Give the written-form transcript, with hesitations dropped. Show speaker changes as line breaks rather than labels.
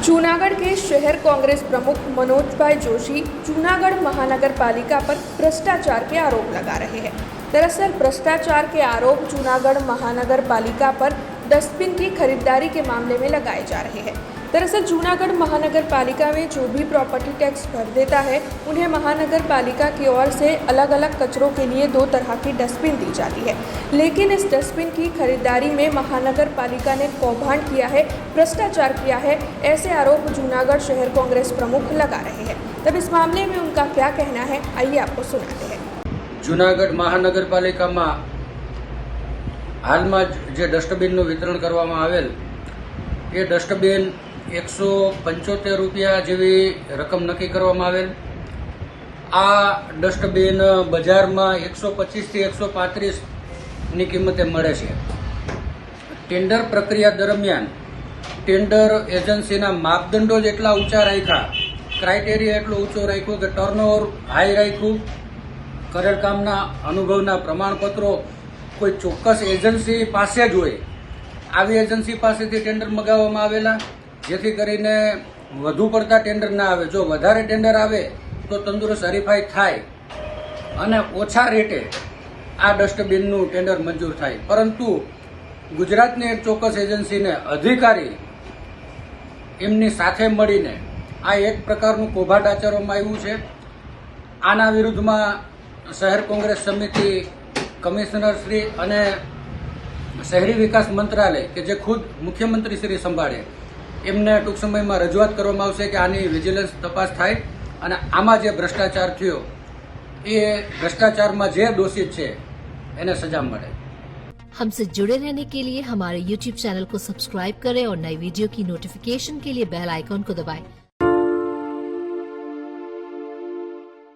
जूनागढ़ के शहर कांग्रेस प्रमुख मनोज भाई जोशी जूनागढ़ महानगर पालिका पर भ्रष्टाचार के आरोप लगा रहे हैं। दरअसल भ्रष्टाचार के आरोप जूनागढ़ महानगर पालिका पर डस्टबिन की खरीदारी के मामले में लगाए जा रहे हैं। दरअसल जूनागढ़ महानगर पालिका में जो भी प्रॉपर्टी टैक्स भर देता है उन्हें महानगर पालिका की ओर से अलग अलग कचरों के लिए 2 तरह की डस्टबिन दी जाती है, लेकिन इस डस्टबिन की खरीदारी में महानगर पालिका ने कौभांड किया है, भ्रष्टाचार किया है, ऐसे आरोप जूनागढ़ शहर कांग्रेस प्रमुख लगा रहे हैं। तब इस मामले में उनका क्या कहना है, आइए आपको सुनाते हैं।
जूनागढ़ महानगर पालिका में हाल में जो डस्टबिन वितरण करवामां आवेल ये डस्टबिन 175 રૂપિયા જેવી રકમ નક્કી કરવામાં આવેલ। આ ડસ્ટબિન બજારમાં 125 થી 135 ની કિંમતે મળે છે। ટેન્ડર પ્રક્રિયા દરમિયાન ટેન્ડર એજન્સીના માપદંડો જ એટલા ઊંચા રાખ્યા, ક્રાઇટેરિયા એટલો ઊંચો રાખ્યો કે ટર્નઓવર હાઈ રાખ્યું, કરેલ કામના અનુભવના પ્રમાણપત્રો કોઈ ચોક્કસ એજન્સી પાસે જ હોય, આવી એજન્સી પાસેથી ટેન્ડર મગાવવામાં આવેલા, જેથી કરીને વધુ પડતા ટેન્ડર ના આવે। જો વધારે ટેન્ડર આવે તો તંદુરસ્ત હરીફાઈ થાય અને ઓછા રેટે આ ડસ્ટબિનનું ટેન્ડર મંજૂર થાય। પરંતુ ગુજરાતની એક ચોક્કસ એજન્સીને અધિકારી એમની સાથે મળીને આ એક પ્રકારનું કૌભાંડ આચરવામાં આવ્યું છે। આના વિરુદ્ધમાં શહેર કોંગ્રેસ સમિતિ કમિશનર શ્રી અને શહેરી વિકાસ મંત્રાલય કે જે ખુદ મુખ્યમંત્રી શ્રી સંભાળે એમને ટૂંક સમયમાં રજૂઆત કરવામાં આવશે કે આની વિજિલન્સ તપાસ થાય અને આમાં જે ભ્રષ્ટાચાર થયો એ ભ્રષ્ટાચારમાં જે દોષિત છે એને સજા મળે।
हमसे जुड़े रहने के लिए हमारे YouTube चैनल को सब्सक्राइब करें और नई वीडियो की नोटिफिकेशन के लिए बेल आइकॉन को दबाएं।